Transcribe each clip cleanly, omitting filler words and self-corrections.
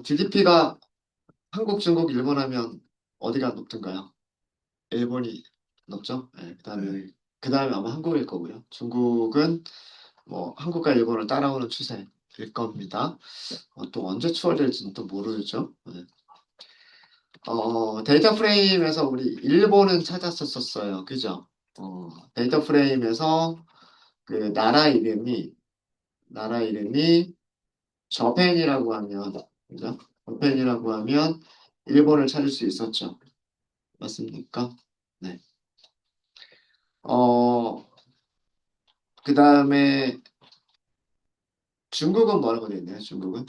GDP가 한국, 중국, 일본 하면 어디가 높던가요? 일본이 높죠? 네, 그다음에 아마 한국일 거고요. 중국은 뭐 한국과 일본을 따라오는 추세일 겁니다. 또 언제 추월될지는 또 모르죠. 네. 데이터 프레임에서 우리 일본은 찾았었어요. 그죠? 데이터 프레임에서 그 나라 이름이 저펜이라고 하면, 그죠? 저펜이라고 하면 일본을 찾을 수 있었죠. 맞습니까? 네. 어, 그 다음에 중국은 뭐라고 되어 있나요? 중국은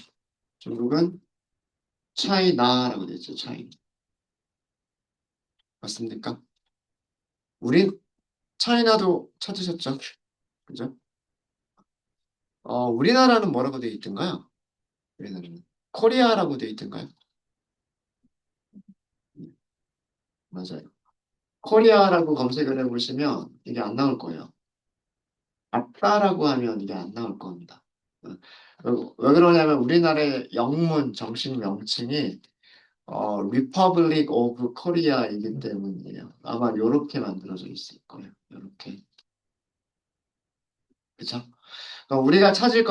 차이나라고 되어 있죠. 차이. 맞습니까? 우린 차이나도 찾으셨죠? 그죠? 우리나라는 뭐라고 되어 있던가요? 우리나라는 코리아라고 되어 있던가요? 맞아요. 코리아라고 검색을 해보시면 이게 안 나올 거예요. 아따라고 하면 이게 안 나올 겁니다. 어, 왜 그러냐면 우리나라의 영문 정식 명칭이 Republic of Korea이기 때문이에요. 아마 요렇게 만들어져 있을 거예요. 요렇게. 그쵸? 그럼 우리가 찾을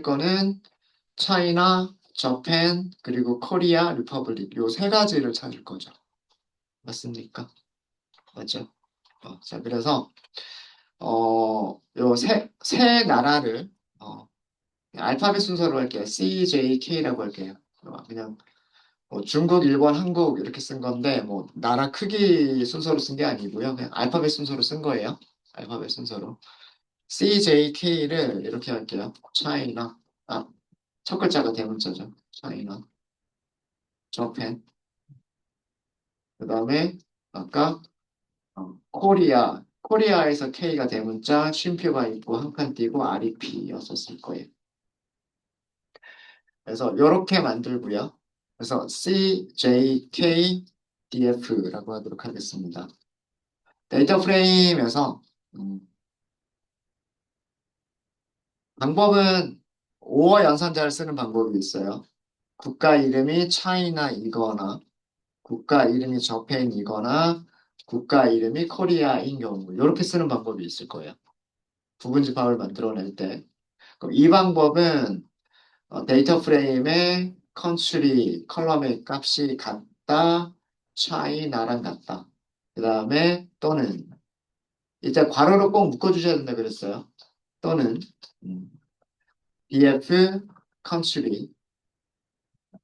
거는 차이나, 저펜, 그리고 코리아, 리퍼블릭 요 세 가지를 찾을 거죠. 맞습니까? 맞죠? 자, 그래서 요 세 나라를 알파벳 순서로 할게요. C, J, K라고 할게요. 그냥 중국, 일본, 한국 이렇게 쓴 건데 뭐 나라 크기 순서로 쓴 게 아니고요. 그냥 알파벳 순서로 쓴 거예요. 알파벳 순서로. CJK를 이렇게 할게요. 차이나. 첫 글자가 대문자죠. 차이나. 저펜. 그 다음에 아까 코리아. 코리아에서 K가 대문자, 쉼표가 있고 한 칸 띄고 REP였었을 거예요. 그래서 이렇게 만들고요. 그래서 CJKDF라고 하도록 하겠습니다. 데이터 프레임에서 음, 방법은 5어 연산자를 쓰는 방법이 있어요. 국가 이름이 차이나이거나 국가 이름이 저펜이거나 국가 이름이 코리아인 경우 이렇게 쓰는 방법이 있을 거예요. 부분집합을 만들어낼 때. 그럼 이 방법은 데이터 프레임의 컨트리 컬럼의 값이 같다, 차이나랑 같다. 그 다음에 또는 이때 괄호로 꼭 묶어주셔야 된다 그랬어요. 또는 음, BF 컨트리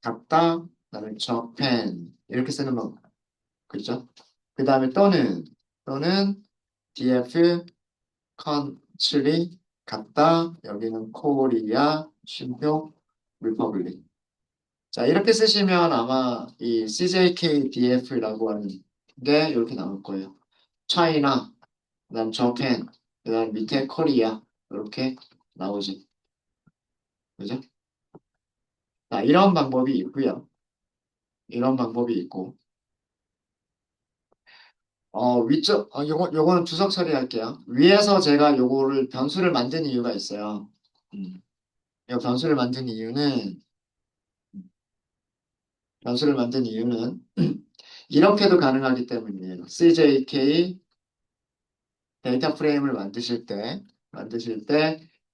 같다, 그다음에 저펜 이렇게 쓰는 거 그렇죠? 그 다음에 또는 DF 컨트리 같다, 여기는 코리아 쉼표 리퍼블릭. 자 이렇게 쓰시면 아마 이 CJKDF라고 하는 게 이렇게 나올 거예요. 차이나, 그다음 저펜, 그다음 밑에 코리아 이렇게 나오지, 그죠? 자 이런 방법이 있고요. 이런 방법이 있고. 요거는 주석 처리할게요. 위에서 제가 요거를 변수를 만든 이유가 있어요. 음, 요 변수를 만든 이유는 이렇게도 가능하기 때문이에요. CJK 데이터 프레임을 만드실 때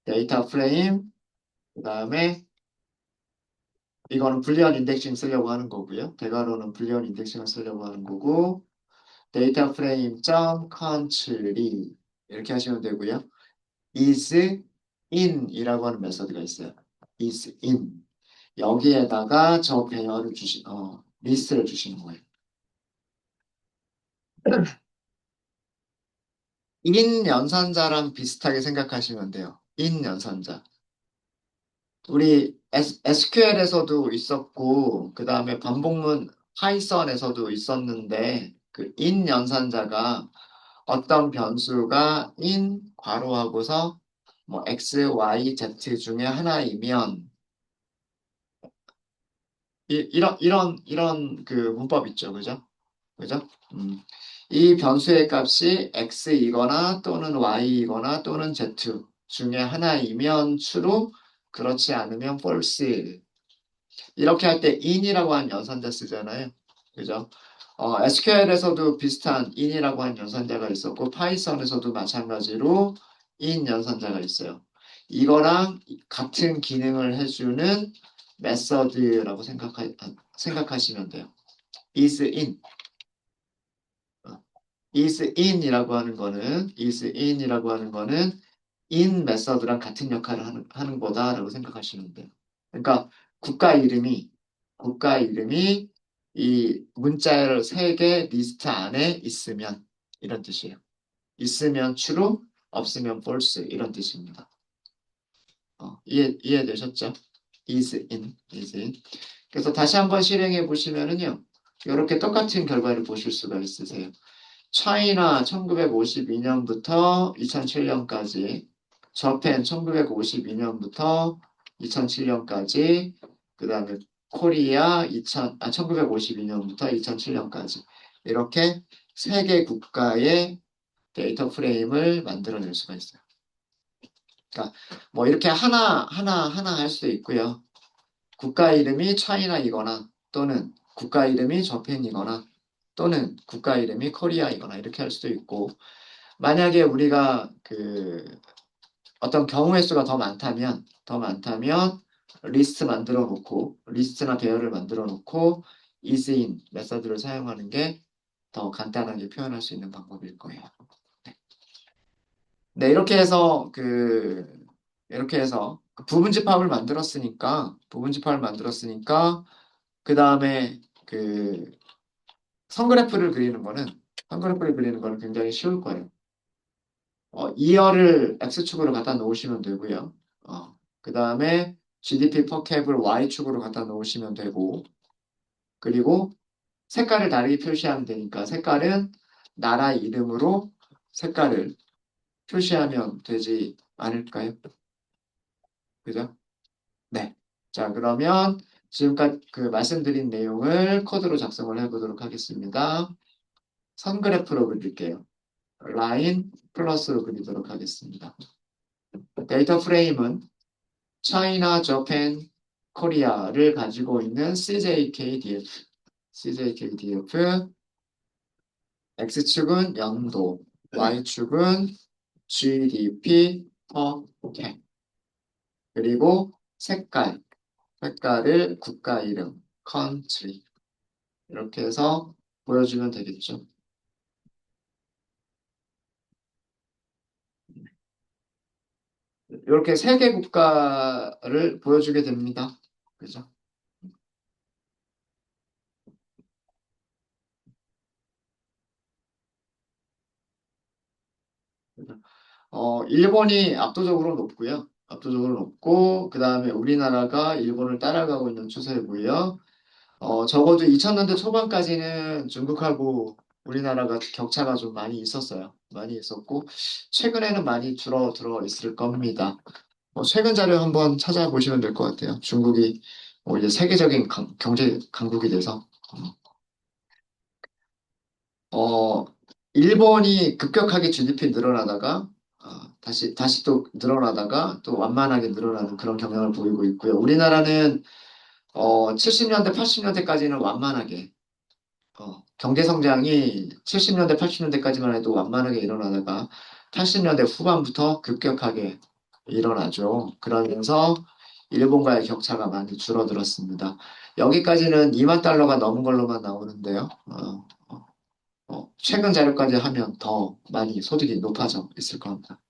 데이터 프레임, 그 다음에 이거는 불리언 인덱싱 쓰려고 하는 거고요. 대괄호는 불리언 인덱싱을 쓰려고 하는 거고, 데이터 프레임 점 컨트리 이렇게 하시면 되고요. is in이라고 하는 메서드가 있어요. is in. 여기에다가 저 배열을 리스트를 주시는 거예요. in 연산자랑 비슷하게 생각하시면 돼요. in 연산자. 우리 SQL에서도 있었고, 그 다음에 반복문 파이썬에서도 있었는데, 그 in 연산자가 어떤 변수가 in 괄호하고서 뭐 x, y, z 중에 하나이면 이런 그 문법 있죠. 그죠? 그죠? 이 변수의 값이 x이거나 또는 y이거나 또는 z 중에 하나이면 true, 그렇지 않으면 false. 이렇게 할 때 in이라고 하는 연산자 쓰잖아요. 그죠? SQL에서도 비슷한 in이라고 하는 연산자가 있었고, 파이썬에서도 마찬가지로 in 연산자가 있어요. 이거랑 같은 기능을 해주는 메서드라고 생각하시면 돼요. is in. is in이라고 하는 거는 in 메서드랑 같은 역할을 하는 거다라고 생각하시면 돼요. 그러니까 국가 이름이 국가 이름이 이 문자열 3개 리스트 안에 있으면 이런 뜻이에요. 있으면 true, 없으면 false 이런 뜻입니다. 이해되셨죠? is in. 그래서 다시 한번 실행해 보시면은요. 이렇게 똑같은 결과를 보실 수가 있으세요. 차이나 1952년부터 2007년까지, 저펜 1952년부터 2007년까지, 그 다음에 코리아 1952년부터 2007년까지 이렇게 세 개 국가의 데이터 프레임을 만들어낼 수가 있어요. 그러니까 뭐 이렇게 하나 할 수도 있고요. 국가 이름이 차이나이거나 또는 국가 이름이 저펜이거나 또는 국가 이름이 코리아이거나 이렇게 할 수도 있고 만약에 우리가 어떤 경우의 수가 더 많다면 리스트 만들어 놓고 리스트나 배열을 만들어 놓고 isIn 메서드를 사용하는 게 더 간단하게 표현할 수 있는 방법일 거예요. 네, 이렇게 해서 부분집합을 만들었으니까 그 다음에 선그래프를 그리는 거는 굉장히 쉬울 거예요. 2열을 X축으로 갖다 놓으시면 되고요. 그 다음에 GDP per cap을 Y축으로 갖다 놓으시면 되고, 그리고 색깔을 다르게 표시하면 되니까 색깔은 나라 이름으로 색깔을 표시하면 되지 않을까요? 그죠? 네. 자, 그러면 지금까지 말씀드린 내용을 코드로 작성을 해보도록 하겠습니다. 선그래프로 그릴게요. 라인 플러스로 그리도록 하겠습니다. 데이터 프레임은 차이나, 저펜, 코리아를 가지고 있는 CJKDF, X축은 연도, Y축은 GDP per cap, 그리고 색깔을 국가 이름, country, 이렇게 해서 보여주면 되겠죠. 이렇게 3개 국가를 보여주게 됩니다. 그죠? 일본이 압도적으로 높고요. 압도적으로 높고, 그 다음에 우리나라가 일본을 따라가고 있는 추세고요. 적어도 2000년대 초반까지는 중국하고 우리나라가 격차가 좀 많이 있었어요. 많이 있었고, 최근에는 많이 줄어들어 있을 겁니다. 최근 자료 한번 찾아보시면 될 것 같아요. 중국이 이제 세계적인 경제 강국이 돼서. 어, 일본이 급격하게 GDP 늘어나다가 다시 또 늘어나다가 또 완만하게 늘어나는 그런 경향을 보이고 있고요. 우리나라는 70년대, 80년대까지는 완만하게 경제 성장이 70년대, 80년대까지만 해도 완만하게 일어나다가 80년대 후반부터 급격하게 일어나죠. 그러면서 일본과의 격차가 많이 줄어들었습니다. 여기까지는 2만 달러가 넘은 걸로만 나오는데요. 최근 자료까지 하면 더 많이 소득이 높아져 있을 겁니다.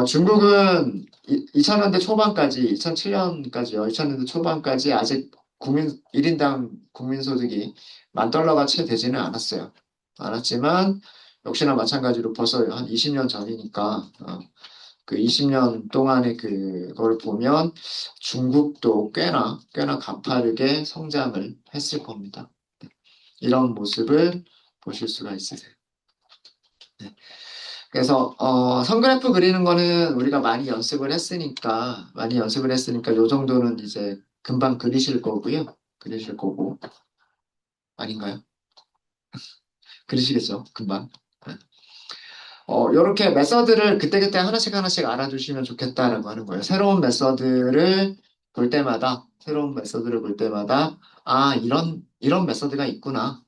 중국은 2000년대 초반까지, 2007년까지요. 2000년대 초반까지 아직 1인당 국민소득이 10,000달러가 채 되지는 않았어요. 않았지만, 역시나 마찬가지로 벌써 한 20년 전이니까, 그 20년 동안의 그걸 보면 중국도 꽤나 가파르게 성장을 했을 겁니다. 이런 모습을 보실 수가 있으세요. 네. 그래서 선그래프 그리는 거는 우리가 많이 연습을 했으니까 요 정도는 이제 금방 그리실 거고요. 그리실 거고 아닌가요? 그리시겠죠? 금방. 네. 요렇게 메서드를 그때그때 하나씩 알아두시면 좋겠다라고 하는 거예요. 새로운 메서드를 볼 때마다, 새로운 메서드를 볼 때마다, 아, 이런 메서드가 있구나.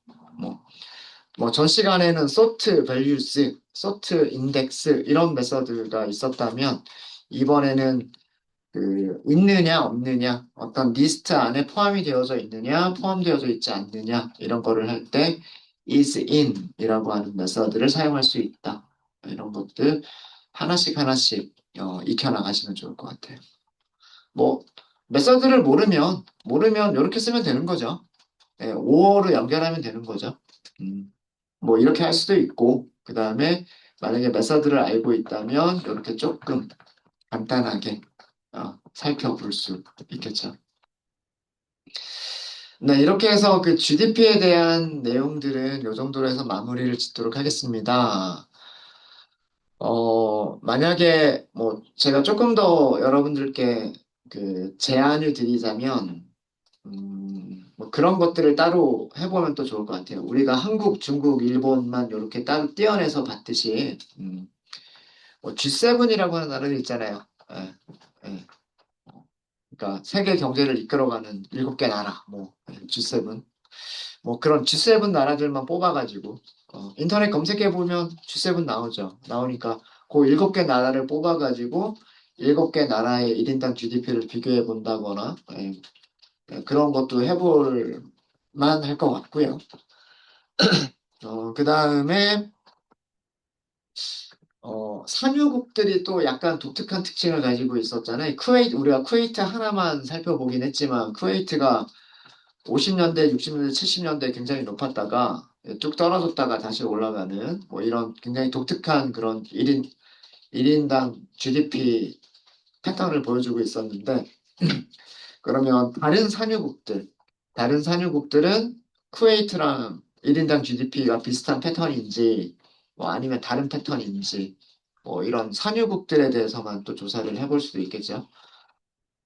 뭐, 전 시간에는 sort values, sort index 이런 메서드가 있었다면, 이번에는 있느냐, 없느냐, 어떤 리스트 안에 포함이 되어져 있느냐, 포함되어져 있지 않느냐, 이런 거를 할 때, is in 이라고 하는 메서드를 사용할 수 있다. 이런 것들 하나씩 하나씩 익혀나가시면 좋을 것 같아요. 뭐, 메서드를 모르면 이렇게 쓰면 되는 거죠. 네, 5어로 연결하면 되는 거죠. 뭐, 이렇게 할 수도 있고, 그 다음에 만약에 메서드를 알고 있다면, 이렇게 조금 간단하게 살펴볼 수 있겠죠. 네, 이렇게 해서 그 GDP에 대한 내용들은 이 정도로 해서 마무리를 짓도록 하겠습니다. 만약에 뭐 제가 조금 더 여러분들께 그 제안을 드리자면, 뭐 그런 것들을 따로 해보면 또 좋을 것 같아요. 우리가 한국, 중국, 일본만 이렇게 따로 떼어내서 봤듯이, 뭐 G7이라고 하는 나라들 있잖아요. 예, 예. 그러니까 세계 경제를 이끌어가는 7개 나라, 뭐 G7, 뭐 그런 G7 나라들만 뽑아가지고 인터넷 검색해 보면 G7 나오죠. 나오니까 그 7개 나라를 뽑아가지고 7개 나라의 1인당 GDP를 비교해 본다거나 그런 것도 해볼 만 할 것 같고요. 그 다음에 산유국들이 또 약간 독특한 특징을 가지고 있었잖아요. 우리가 쿠웨이트 하나만 살펴보긴 했지만 쿠웨이트가 50년대, 60년대, 70년대 굉장히 높았다가 뚝 떨어졌다가 다시 올라가는 뭐 이런 굉장히 독특한 그런 1인당 GDP 패턴을 보여주고 있었는데 그러면 다른 산유국들은 쿠웨이트랑 1인당 GDP가 비슷한 패턴인지 뭐 아니면 다른 패턴인지 뭐 이런 산유국들에 대해서만 또 조사를 해볼 수도 있겠죠.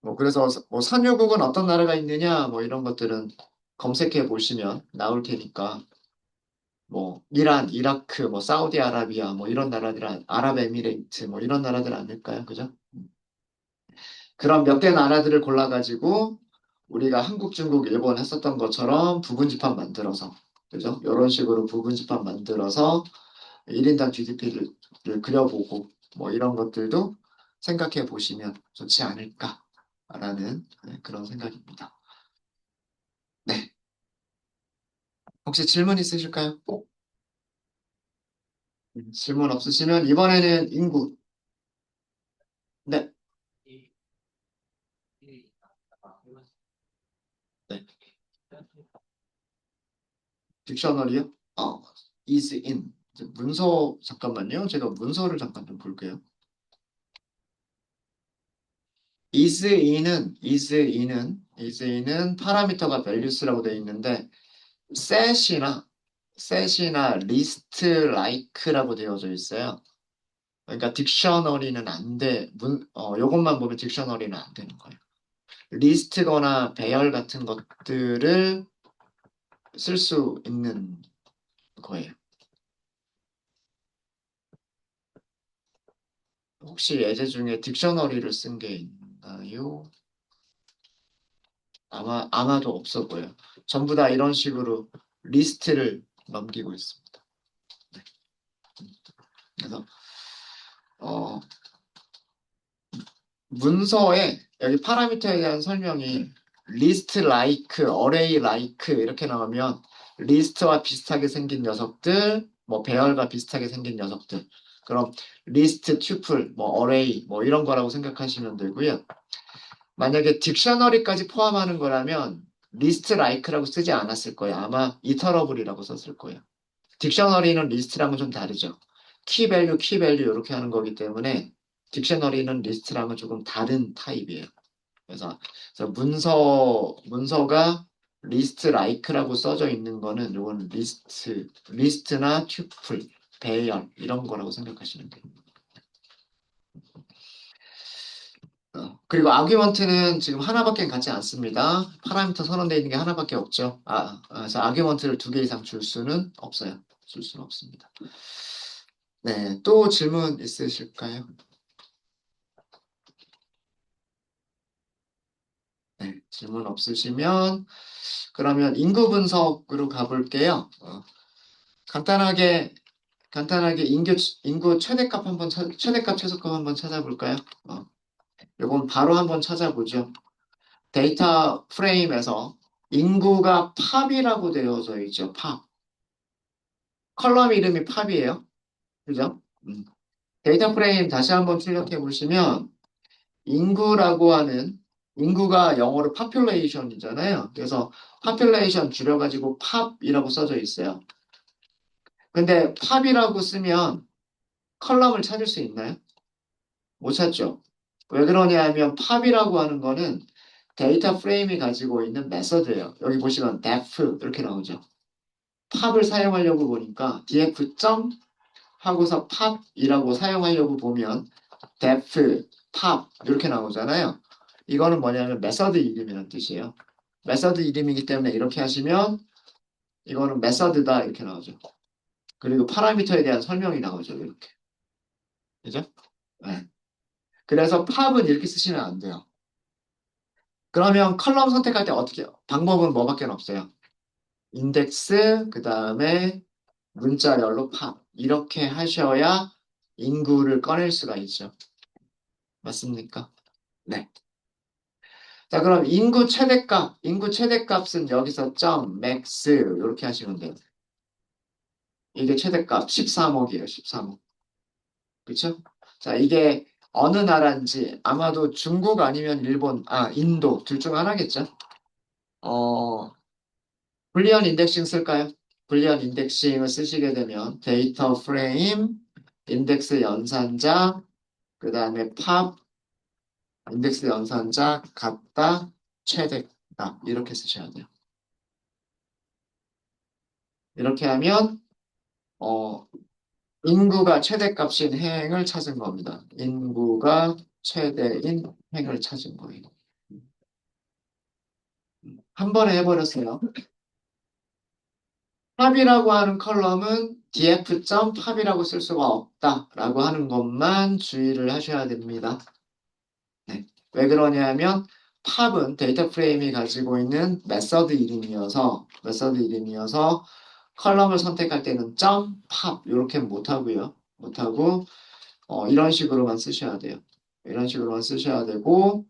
뭐 그래서 뭐 산유국은 어떤 나라가 있느냐 뭐 이런 것들은 검색해 보시면 나올 테니까 뭐 이란, 이라크, 뭐 사우디아라비아 뭐 이런 나라들 아랍에미레이트 뭐 이런 나라들 아닐까요? 그죠? 그런 몇 개 나라들을 골라가지고 우리가 한국, 중국, 일본 했었던 것처럼 부분집합 만들어서 그죠? 이런 식으로 부분집합 만들어서 1인당 GDP를 그려보고 뭐 이런 것들도 생각해 보시면 좋지 않을까라는 그런 생각입니다. 네. 혹시 질문 있으실까요? 질문 없으시면 이번에는 인구. 네. 네. 딕셔너리요? is in. 이제 문서, 잠깐만요. 제가 문서를 잠깐 좀 볼게요. is in은 파라미터가 values라고 되어 있는데, set이나 list like라고 되어져 있어요. 그러니까 딕셔너리는 안 돼. 요것만 보면 딕셔너리는 안 되는 거예요. 리스트거나 배열 같은 것들을 쓸 수 있는 거예요. 혹시 예제 중에 딕셔너리를 쓴 게 있나요? 아마도 없어 보여요. 전부 다 이런 식으로 리스트를 넘기고 있습니다. 네. 그래서, 어, 문서에 여기 파라미터에 대한 설명이 리스트 라이크, 어레이 라이크 이렇게 나오면 리스트와 비슷하게 생긴 녀석들, 뭐 배열과 비슷하게 생긴 녀석들. 그럼 리스트, 튜플, 뭐 어레이 뭐 이런 거라고 생각하시면 되고요. 만약에 딕셔너리까지 포함하는 거라면 리스트 라이크라고 쓰지 않았을 거예요. 아마 이터러블이라고 썼을 거예요. 딕셔너리는 리스트랑은 좀 다르죠. 키밸류, 키밸류 이렇게 하는 거기 때문에 딕셔너리는 리스트랑은 조금 다른 타입이에요. 그래서 문서가 리스트 라이크라고 써져 있는 거는 이건 리스트나 튜플, 배열 이런 거라고 생각하시면 돼요. 그리고 아규먼트는 지금 하나밖에 갖지 않습니다. 파라미터 선언되어 있는 게 하나밖에 없죠. 그래서 아규먼트를 2개 이상 줄 수는 없어요. 줄 수는 없습니다. 네, 또 질문 있으실까요? 네, 질문 없으시면 그러면 인구 분석으로 가볼게요. 간단하게 간단하게 인구 최대값 최대값 최소값 한번 찾아볼까요? 이건 바로 한번 찾아보죠. 데이터 프레임에서 인구가 팝이라고 되어져 있죠. 팝. 컬럼 이름이 팝이에요. 그죠? 데이터 프레임 다시 한번 출력해 보시면 인구라고 하는 인구가 영어로 population이잖아요. 그래서 population 줄여가지고 팝이라고 써져 있어요. 근데 팝이라고 쓰면 컬럼을 찾을 수 있나요? 못 찾죠. 왜 그러냐 하면 팝이라고 하는 거는 데이터 프레임이 가지고 있는 메서드예요. 여기 보시면 def 이렇게 나오죠. 팝을 사용하려고 보니까 df 점 하고서 팝이라고 사용하려고 보면 def, 팝 이렇게 나오잖아요. 이거는 뭐냐면 메서드 이름이라는 뜻이에요. 메서드 이름이기 때문에 이렇게 하시면 이거는 메서드다 이렇게 나오죠. 그리고 파라미터에 대한 설명이 나오죠. 이렇게. 그죠? 네. 그래서 팝은 이렇게 쓰시면 안 돼요. 그러면 컬럼 선택할 때 어떻게 해요? 방법은 뭐밖에 없어요. 인덱스, 그 다음에 문자열로 팝. 이렇게 하셔야 인구를 꺼낼 수가 있죠. 맞습니까? 네. 자, 그럼 인구 최대값은 여기서 점, 맥스, 이렇게 하시면 돼요. 이게 최대값 13억이에요, 13억. 그쵸? 자, 이게 어느 나라인지 아마도 중국 아니면 일본, 인도 둘 중 하나겠죠? 어, 불리언 인덱싱 쓸까요? 불리언 인덱싱을 쓰시게 되면 데이터 프레임, 인덱스 연산자, 그 다음에 팝, 인덱스 연산자, 같다, 최대값 이렇게 쓰셔야 돼요. 이렇게 하면 어, 인구가 최대값인 행을 찾은 겁니다. 인구가 최대인 행을 찾은 거예요. 한 번에 해버렸어요. 팝이라고 하는 컬럼은 df.팝이라고 쓸 수가 없다라고 하는 것만 주의를 하셔야 됩니다. 네. 왜 그러냐면 팝은 데이터 프레임이 가지고 있는 메서드 이름이어서 컬럼을 선택할 때는 점, 팝 이렇게 못하고요. 못하고 이런 식으로만 쓰셔야 돼요. 이런 식으로만 쓰셔야 되고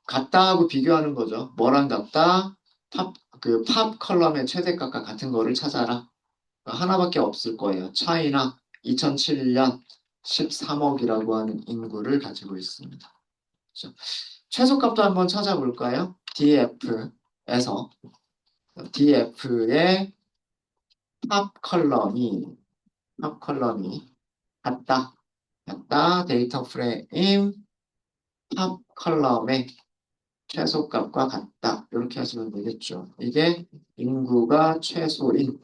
같다 하고 비교하는 거죠. 뭐랑 같다? 팝 컬럼의 최대값과 같은 거를 찾아라. 하나밖에 없을 거예요. 차이나 2007년 13억이라고 하는 인구를 가지고 있습니다. 그렇죠? 최소값도 한번 찾아볼까요? DF의 팝 컬럼이 같다 데이터 프레임 팝 컬럼의 최소값과 같다. 이렇게 하시면 되겠죠. 이게 인구가 최소인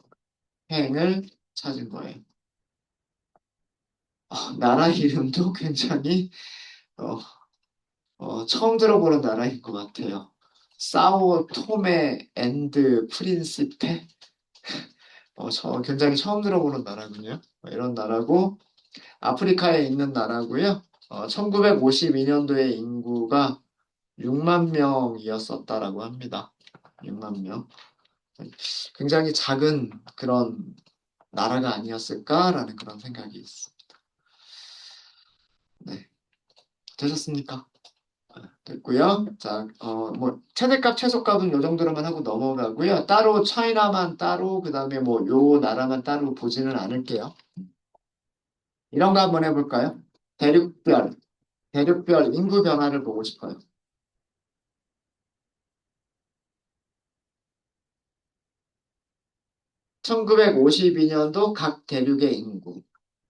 행을 찾은 거예요. 나라 이름도 굉장히 어, 처음 들어보는 나라인 것 같아요. 사오 토메 앤드 프린시페? 굉장히 처음 들어보는 나라군요. 이런 나라고 아프리카에 있는 나라고요. 1952년도에 인구가 6만 명이었었다라고 합니다. 6만 명. 굉장히 작은 그런 나라가 아니었을까라는 그런 생각이 있습니다. 네, 되셨습니까? 됐고요. 자, 최대값, 최소값은 요 정도로만 하고 넘어가고요. 따로 차이나만 따로, 그 다음에 요 나라만 따로 보지는 않을게요. 이런 거 한번 해볼까요? 대륙별, 대륙별 인구 변화를 보고 싶어요. 1952년도 각 대륙의 인구,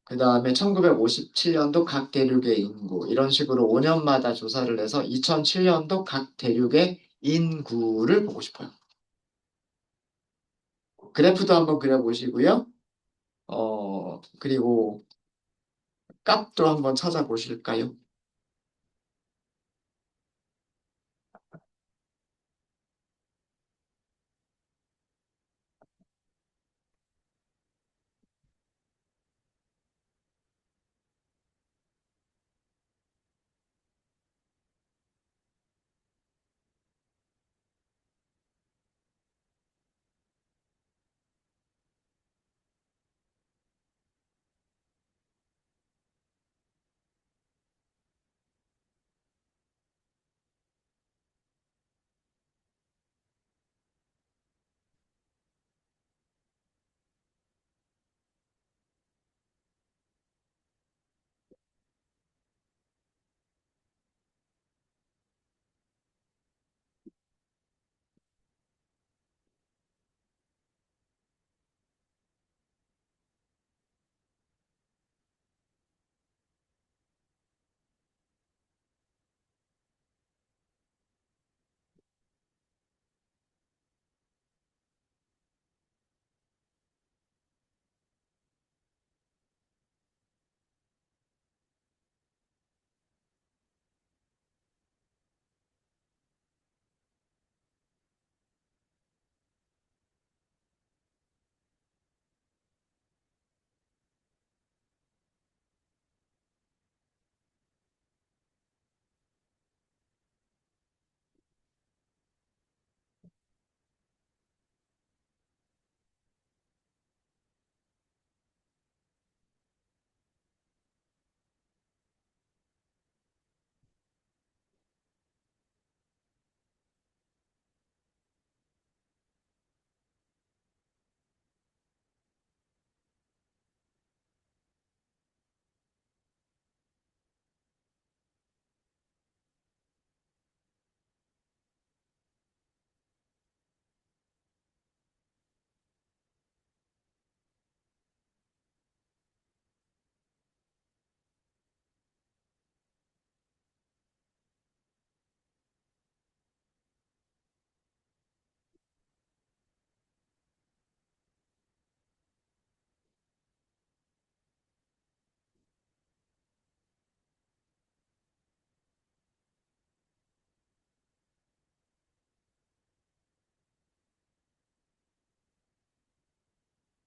그 다음에 1957년도 각 대륙의 인구, 이런 식으로 5년마다 조사를 해서 2007년도 각 대륙의 인구를 보고 싶어요. 그래프도 한번 그려보시고요. 그리고 값도 한번 찾아보실까요?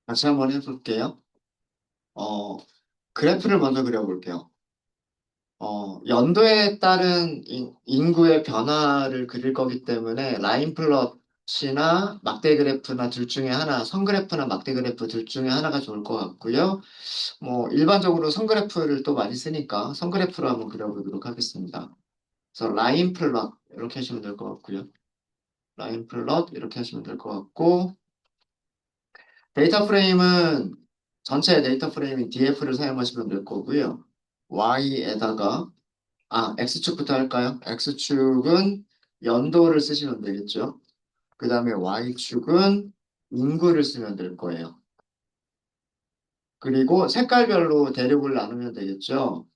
같이 한번 해볼게요. 어, 그래프를 먼저 그려볼게요. 연도에 따른 인구의 변화를 그릴 거기 때문에 라인 플롯이나 막대 그래프나 둘 중에 하나, 선 그래프나 막대 그래프 둘 중에 하나가 좋을 것 같고요. 뭐 일반적으로 선 그래프를 또 많이 쓰니까 선 그래프로 한번 그려보도록 하겠습니다. 그래서 라인 플롯 이렇게 하시면 될 것 같고요. 라인 플롯 이렇게 하시면 될 것 같고 데이터 프레임은 전체 데이터 프레임인 DF를 사용하시면 될 거고요. Y에다가 X축부터 할까요? X축은 연도를 쓰시면 되겠죠. 그 다음에 Y축은 인구를 쓰면 될 거예요. 그리고 색깔별로 대륙을 나누면 되겠죠.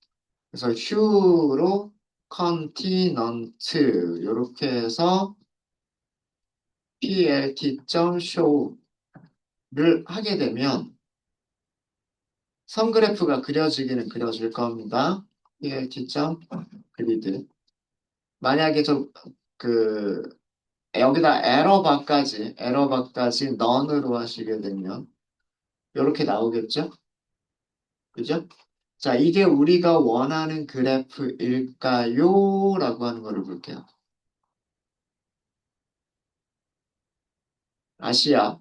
그래서 hu로 continent 이렇게 해서 plt.show를 하게 되면 선 그래프가 그려지기는 그려질 겁니다. plt.grid. 만약에 그 여기다 에러바까지 none으로 하시게 되면 이렇게 나오겠죠? 그죠? 자, 이게 우리가 원하는 그래프일까요? 라고 하는 거를 볼게요. 아시아,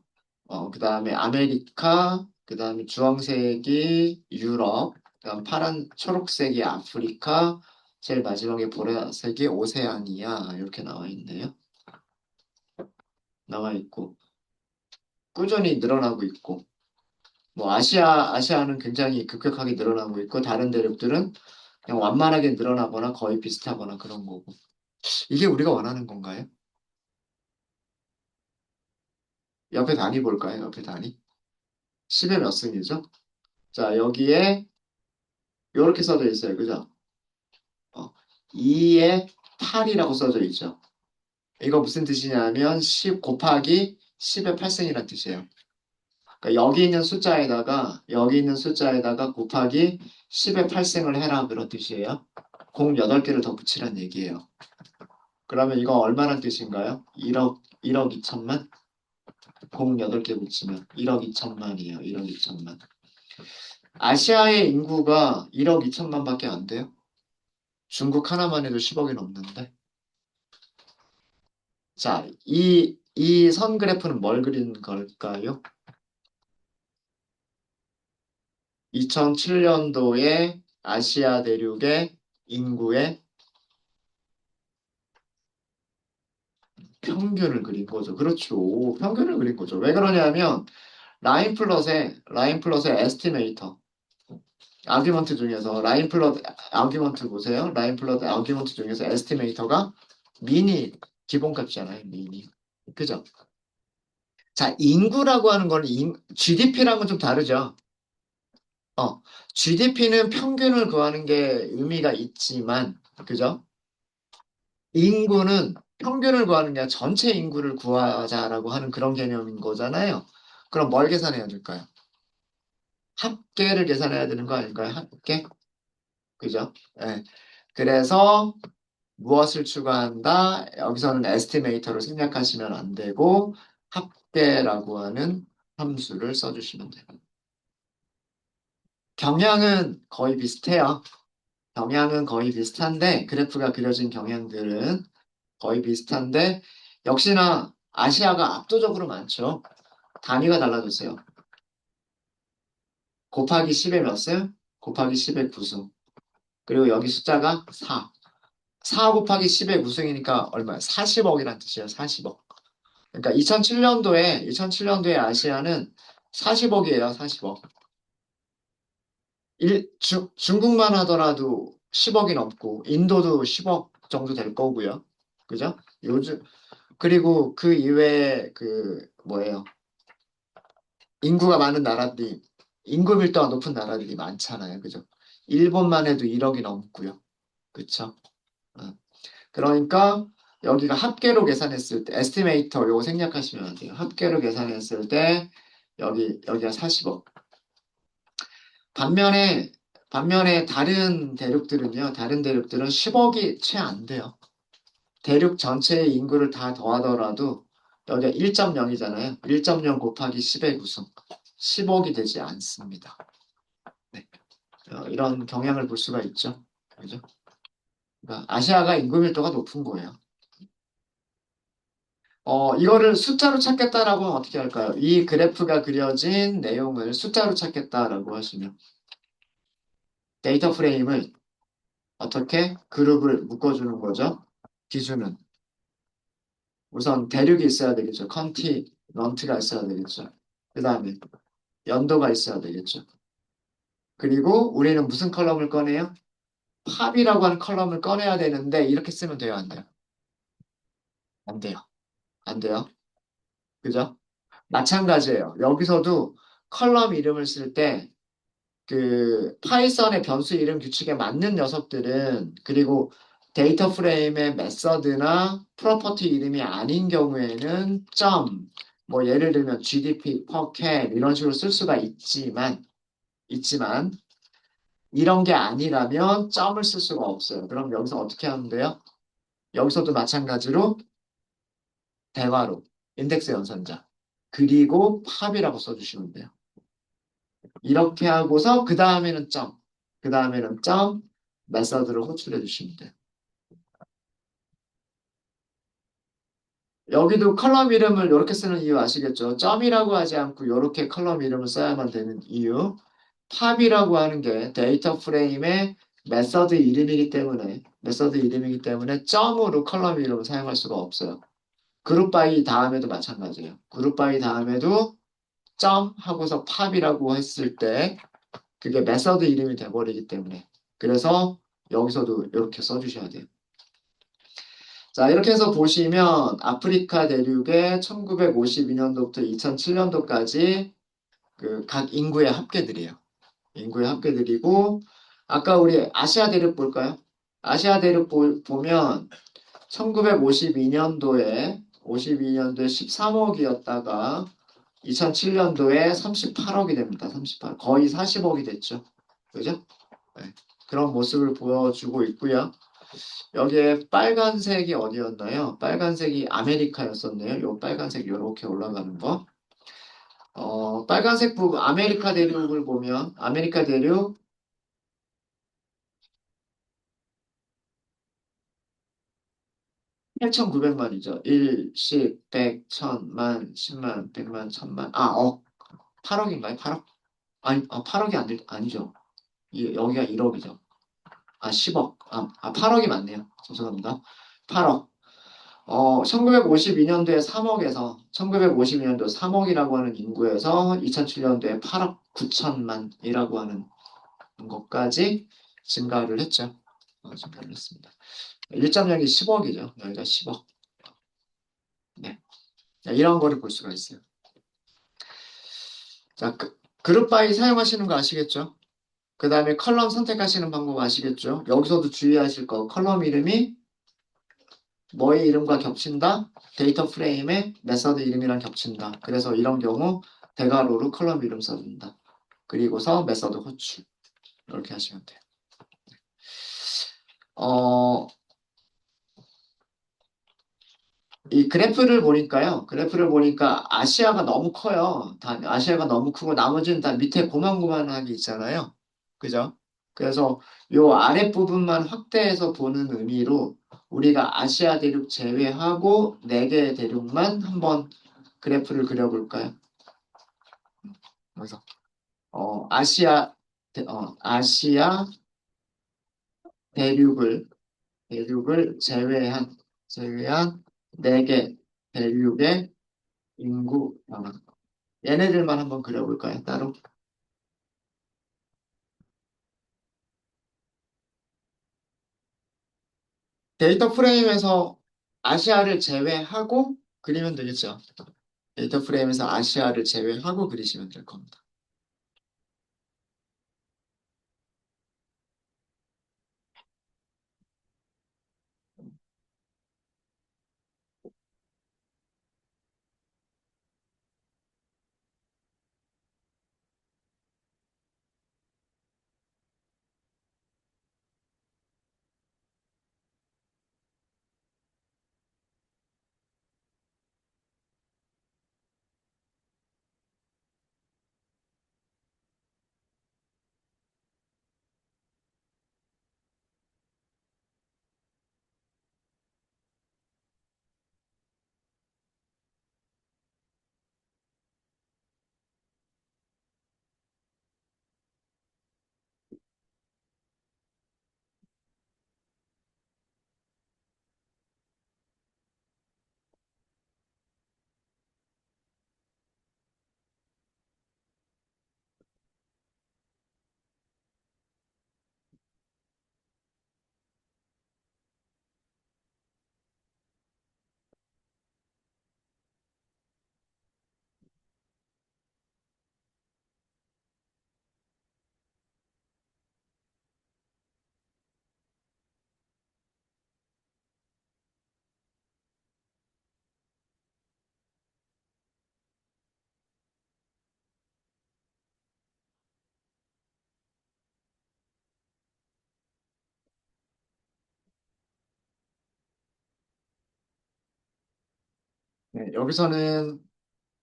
그 다음에 아메리카, 그 다음에 주황색이 유럽, 그 다음 파란, 초록색이 아프리카, 제일 마지막에 보라색이 오세아니아, 이렇게 나와 있네요. 나와 있고, 꾸준히 늘어나고 있고, 뭐 아시아는 굉장히 급격하게 늘어나고 있고, 다른 대륙들은 그냥 완만하게 늘어나거나 거의 비슷하거나 그런 거고. 이게 우리가 원하는 건가요? 옆에 단위 볼까요? 옆에 단위. 10의 몇 승이죠? 자, 여기에 이렇게 써져 있어요. 그죠? 2의 8이라고 써져 있죠. 이거 무슨 뜻이냐면 10 곱하기 10의 8승이라는 뜻이에요. 그러니까 여기 있는 숫자에다가 곱하기 10의 8승을 해라 그런 뜻이에요. 공 8개를 더 붙이란 얘기예요. 그러면 이거 얼마란 뜻인가요? 1억 2천만? 공 8개 붙이면 1억 2천만이에요. 1억 2천만. 아시아의 인구가 1억 2천만밖에 안 돼요. 중국 하나만 해도 10억이 넘는데. 자, 이 선 그래프는 뭘 그린 걸까요? 2007년도에 아시아 대륙의 인구의 평균을 그린 거죠. 그렇죠. 평균을 그린 거죠. 왜 그러냐면 라인 플러스의 에스티메이터 아규먼트 중에서 라인 플러스 아규먼트 보세요. 라인 플러스 아규먼트 중에서 에스티메이터가 미니 기본값이잖아요. 미니. 그죠? 자, 인구라고 하는 건 GDP랑은 좀 다르죠. GDP는 평균을 구하는 게 의미가 있지만, 그죠? 인구는 평균을 구하는 게 아니라 전체 인구를 구하자라고 하는 그런 개념인 거잖아요. 그럼 뭘 계산해야 될까요? 합계를 계산해야 되는 거 아닐까요? 합계? 그죠? 예. 그래서 무엇을 추가한다? 여기서는 에스티메이터를 생략하시면 안 되고 합계라고 하는 함수를 써주시면 돼요. 경향은 거의 비슷해요. 경향은 거의 비슷한데 그래프가 그려진 경향들은 거의 비슷한데 역시나 아시아가 압도적으로 많죠. 단위가 달라졌어요. 곱하기 10의 몇 승? 곱하기 10의 9승. 그리고 여기 숫자가 4. 4 곱하기 10의 9승이니까 얼마야? 40억이란 뜻이에요. 40억. 그러니까 2007년도에 아시아는 40억이에요. 40억. 중국만 하더라도 10억이 넘고 인도도 10억 정도 될 거고요. 그죠? 요즘 그리고 그 이외에 그 뭐예요? 인구가 많은 나라들이 인구 밀도가 높은 나라들이 많잖아요. 그죠? 일본만 해도 1억이 넘고요. 그쵸? 어. 그러니까 여기가 합계로 계산했을 때 에스티메이터 요거 생략하시면 안 돼요. 합계로 계산했을 때 여기가 40억. 반면에 다른 대륙들은 10억이 채 안 돼요. 대륙 전체의 인구를 다 더하더라도 여기가 1.0이잖아요. 1.0 곱하기 10의 구승. 10억이 되지 않습니다. 네. 이런 경향을 볼 수가 있죠. 그죠? 그러니까 아시아가 인구 밀도가 높은 거예요. 이거를 숫자로 찾겠다라고 하면 어떻게 할까요? 이 그래프가 그려진 내용을 숫자로 찾겠다라고 하시면 데이터 프레임을 어떻게 그룹을 묶어주는 거죠? 기준은 우선 대륙이 있어야 되겠죠. 컨티넌트가 있어야 되겠죠. 그 다음에 연도가 있어야 되겠죠. 그리고 우리는 무슨 컬럼을 꺼내요? 팝이라고 하는 컬럼을 꺼내야 되는데 이렇게 쓰면 돼요, 안 돼요? 안 돼요. 안 돼요. 그죠? 마찬가지예요. 여기서도 컬럼 이름을 쓸 때 그 파이썬의 변수 이름 규칙에 맞는 녀석들은 그리고 데이터 프레임의 메서드나 프로퍼티 이름이 아닌 경우에는 점, 뭐 예를 들면 GDP, per cap 이런 식으로 쓸 수가 있지만 이런 게 아니라면 점을 쓸 수가 없어요. 그럼 여기서 어떻게 하면 돼요? 여기서도 마찬가지로 대괄호, 인덱스 연산자, 그리고 팝이라고 써주시면 돼요. 이렇게 하고서 그 다음에는 점, 그 다음에는 점, 메서드를 호출해 주시면 돼요. 여기도 컬럼 이름을 이렇게 쓰는 이유 아시겠죠? 점이라고 하지 않고 이렇게 컬럼 이름을 써야만 되는 이유. 팝이라고 하는 게 데이터 프레임의 메서드 이름이기 때문에 점으로 컬럼 이름을 사용할 수가 없어요. 그룹 바이 다음에도 마찬가지예요. 그룹 바이 다음에도 점 하고서 팝이라고 했을 때 그게 메서드 이름이 돼버리기 때문에 그래서 여기서도 이렇게 써주셔야 돼요. 자, 이렇게 해서 보시면 아프리카 대륙의 1952년도부터 2007년도까지 그 각 인구의 합계들이에요. 인구의 합계들이고 아까 우리 아시아 대륙 볼까요? 아시아 대륙 보면 1952년도에 13억이었다가 2007년도에 38억이 됩니다. 38. 거의 40억이 됐죠. 그죠? 네. 그런 모습을 보여주고 있고요. 여기에 빨간색이 어디였나요? 빨간색이 아메리카였었네요. 요 빨간색 이렇게 올라가는 거. 빨간색 부분 아메리카 대륙을 보면 아메리카 대륙 8,900만이죠. 1, 10, 100, 1000만, 10만, 100만, 1000만. 억. 8억인가요? 8억? 아니, 8억이 아니죠. 여기가 1억이죠. 10억. 8억이 맞네요. 죄송합니다. 8억. 1952년도에 3억에서 1952년도 3억이라고 하는 인구에서 2007년도에 8억 9천만이라고 하는 것까지 증가를 했죠. 증가를 했습니다. 1.0이 10억이죠. 여기가 10억. 네. 자, 이런 거를 볼 수가 있어요. 자, 그룹 바이 사용하시는 거 아시겠죠? 그 다음에 컬럼 선택하시는 방법 아시겠죠? 여기서도 주의하실 거. 컬럼 이름이 뭐의 이름과 겹친다? 데이터 프레임의 메서드 이름이랑 겹친다. 그래서 이런 경우 대괄호로 컬럼 이름 써준다. 그리고서 메서드 호출. 이렇게 하시면 돼요. 어, 이 그래프를 보니까요. 그래프를 보니까 아시아가 너무 커요. 아시아가 너무 크고 나머지는 다 밑에 고만고만하게 있잖아요. 그죠? 그래서 요 아랫부분만 확대해서 보는 의미로 우리가 아시아 대륙 제외하고 4개의 대륙만 한번 그래프를 그려볼까요? 그래서 아시아 대륙을 제외한 4개 대륙의 인구 변화. 얘네들만 한번 그려볼까요? 따로. 데이터 프레임에서 아시아를 제외하고 그리면 되겠죠. 데이터 프레임에서 아시아를 제외하고 그리시면 될 겁니다. 네, 여기서는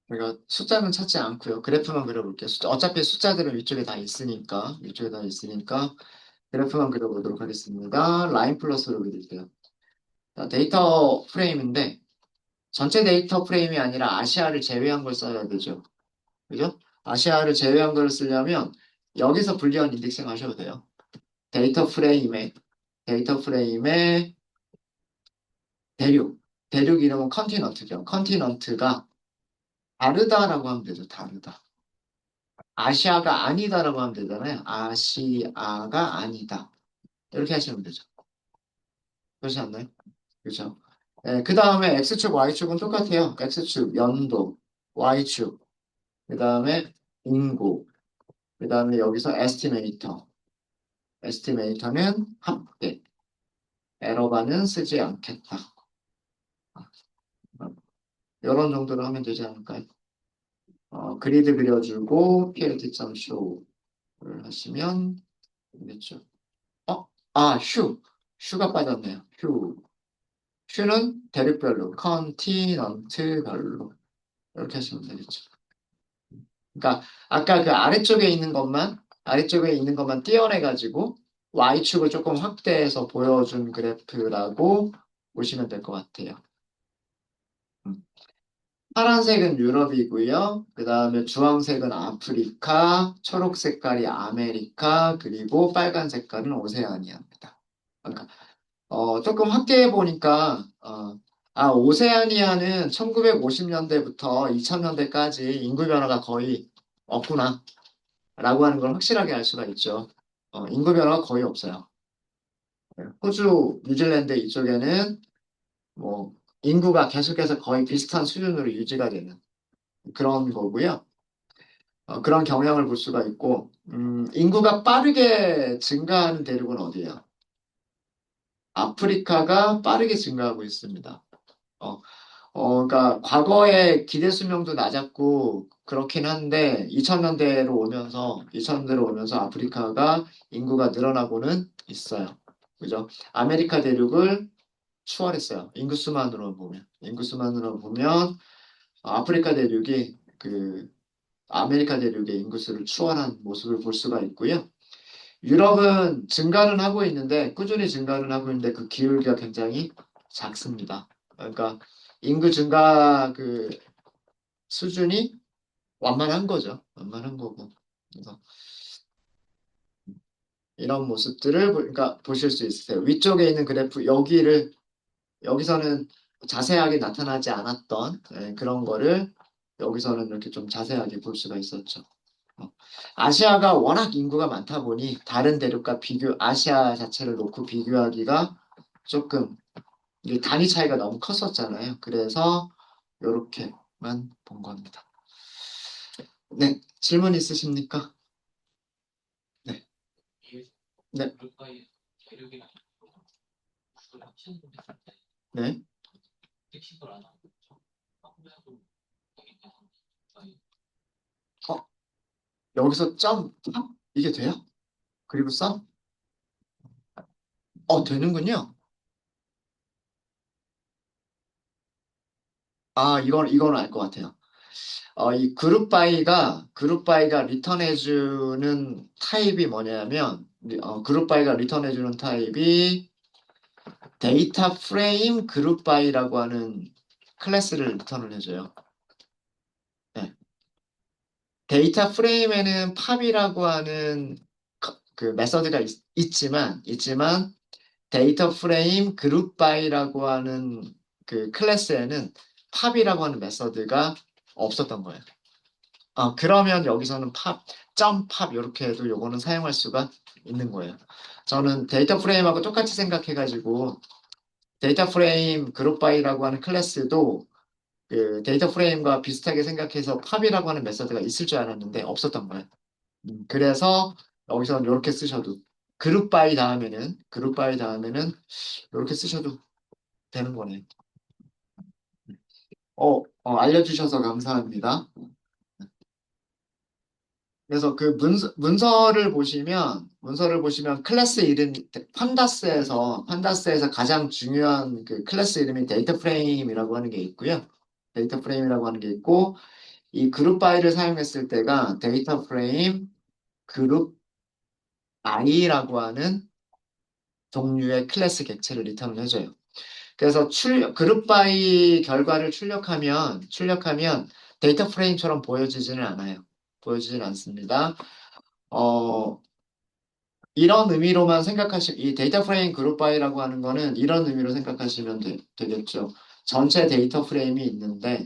우리가 숫자는 찾지 않고요. 그래프만 그려볼게요. 어차피 숫자들은 위쪽에 다 있으니까 그래프만 그려보도록 하겠습니다. 라인 플러스로 그릴게요. 자, 데이터 프레임인데 전체 데이터 프레임이 아니라 아시아를 제외한 걸 써야 되죠. 그죠? 아시아를 제외한 걸 쓰려면 여기서 불리한 인덱싱 하셔도 돼요. 데이터 프레임에 데이터 프레임에 대륙 대륙 이름은 컨티넌트죠. 컨티넌트가 다르다라고 하면 되죠. 다르다. 아시아가 아니다라고 하면 되잖아요. 아시아가 아니다. 이렇게 하시면 되죠. 그렇지 않나요? 그렇죠? 네, 그 다음에 X축, Y축은 똑같아요. X축, 연도, Y축, 그 다음에 인구, 그 다음에 여기서 에스티메이터. 에스티메이터는 합계. 에러바는 쓰지 않겠다. 이런 정도로 하면 되지 않을까요? 그리드 그려주고 PLT.show 를 하시면 되겠죠. 어? 슈가 빠졌네요. 슈는 대륙별로, 컨티넌트별로 이렇게 하시면 되겠죠. 그러니까 아까 그 아래쪽에 있는 것만 띄어내가지고 Y축을 조금 확대해서 보여준 그래프라고 보시면 될 것 같아요. 음. 파란색은 유럽이고요. 그 다음에 주황색은 아프리카, 초록 색깔이 아메리카, 그리고 빨간 색깔은 오세아니아입니다. 그러니까 조금 확대해 보니까 오세아니아는 1950년대부터 2000년대까지 인구 변화가 거의 없구나 라고 하는 걸 확실하게 알 수가 있죠. 인구 변화가 거의 없어요. 호주, 뉴질랜드 이쪽에는 뭐 인구가 계속해서 거의 비슷한 수준으로 유지가 되는 그런 거고요. 그런 경향을 볼 수가 있고, 인구가 빠르게 증가하는 대륙은 어디예요? 아프리카가 빠르게 증가하고 있습니다. 어, 그러니까 과거에 기대 수명도 낮았고 그렇긴 한데 2000년대로 오면서 아프리카가 인구가 늘어나고는 있어요. 그죠? 아메리카 대륙을 추월했어요. 인구수만으로 보면 아프리카 대륙이 그 아메리카 대륙의 인구수를 추월한 모습을 볼 수가 있고요. 유럽은 증가는 하고 있는데 꾸준히 증가는 하고 있는데 그 기울기가 굉장히 작습니다. 그러니까 인구 증가 그 수준이 완만한 거죠. 완만한 거고. 그래서 이런 모습들을 그러니까 보실 수 있으세요. 위쪽에 있는 그래프 여기서는 자세하게 나타나지 않았던 그런 거를 여기서는 이렇게 좀 자세하게 볼 수가 있었죠. 어. 아시아가 워낙 인구가 많다 보니 다른 대륙과 아시아 자체를 놓고 비교하기가 조금 이게 단위 차이가 너무 컸었잖아요. 그래서 이렇게만 본 겁니다. 네, 질문 있으십니까? 네, 네, 네. 어, 여기서 점, 이게 돼요? 그리고 썸? 되는군요. 이거는 알 것 같아요. 이 그룹 바이가 리턴해주는 타입이 뭐냐면, 그룹 바이가 리턴해주는 타입이 데이터 프레임 그룹 바이라고 하는 클래스를 리턴을 해줘요. 네. 데이터 프레임에는 팝이라고 하는 그 메서드가 있지만 데이터 프레임 그룹 바이라고 하는 그 클래스에는 팝이라고 하는 메서드가 없었던 거예요. 그러면 여기서는 팝 이렇게 해도 요거는 사용할 수가 있는 거예요. 저는 데이터 프레임하고 똑같이 생각해가지고 데이터 프레임 그룹 바이라고 하는 클래스도 그 데이터 프레임과 비슷하게 생각해서 팝이라고 하는 메서드가 있을 줄 알았는데 없었던 거예요. 그래서 여기서 이렇게 쓰셔도 그룹 바이 다음에는 이렇게 쓰셔도 되는 거네요. 알려주셔서 감사합니다. 그래서 그 문서를 보시면 클래스 이름 판다스에서 가장 중요한 그 클래스 이름이 데이터 프레임이라고 하는 게 있고요. 데이터 프레임이라고 하는 게 있고, 이 그룹 바이를 사용했을 때가 데이터 프레임 그룹 i라고 하는 종류의 클래스 객체를 리턴을 해줘요. 그래서 그룹 바이 결과를 출력하면 데이터 프레임처럼 보여지지는 않아요. 보여지지는 않습니다. 어, 이런 의미로만 이 데이터 프레임 그룹 바이라고 하는 거는 이런 의미로 생각하시면 되겠죠. 전체 데이터 프레임이 있는데,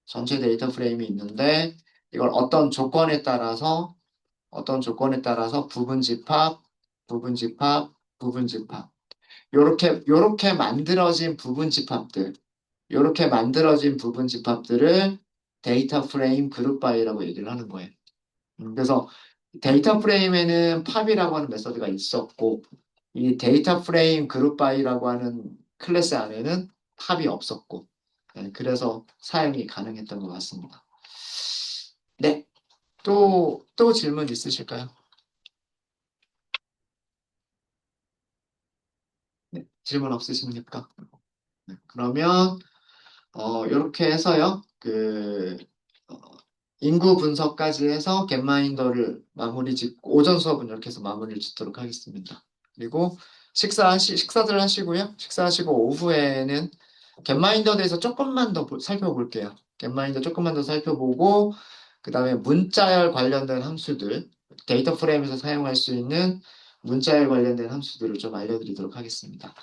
전체 데이터 프레임이 있는데, 이걸 어떤 조건에 따라서 부분 집합, 부분 집합, 부분 집합. 요렇게 만들어진 부분 집합들, 요렇게 만들어진 부분 집합들을 데이터 프레임 그룹 바이라고 얘기를 하는 거예요. 그래서 데이터 프레임에는 팝이라고 하는 메서드가 있었고, 이 데이터 프레임 그룹 바이라고 하는 클래스 안에는 팝이 없었고, 네, 그래서 사용이 가능했던 것 같습니다. 네, 또 질문 있으실까요? 네, 질문 없으십니까? 네, 그러면 이렇게 해서요. 어, 인구 분석까지 해서 겟마인더를 마무리 짓고, 오전 수업은 이렇게 해서 마무리를 짓도록 하겠습니다. 그리고 식사들 하시고요. 식사하시고 오후에는 겟마인더에 대해서 조금만 더 살펴볼게요. 겟마인더 조금만 더 살펴보고, 그 다음에 문자열 관련된 함수들, 데이터 프레임에서 사용할 수 있는 문자열 관련된 함수들을 좀 알려드리도록 하겠습니다.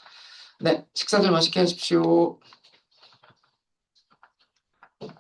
네, 식사들 맛있게 하십시오.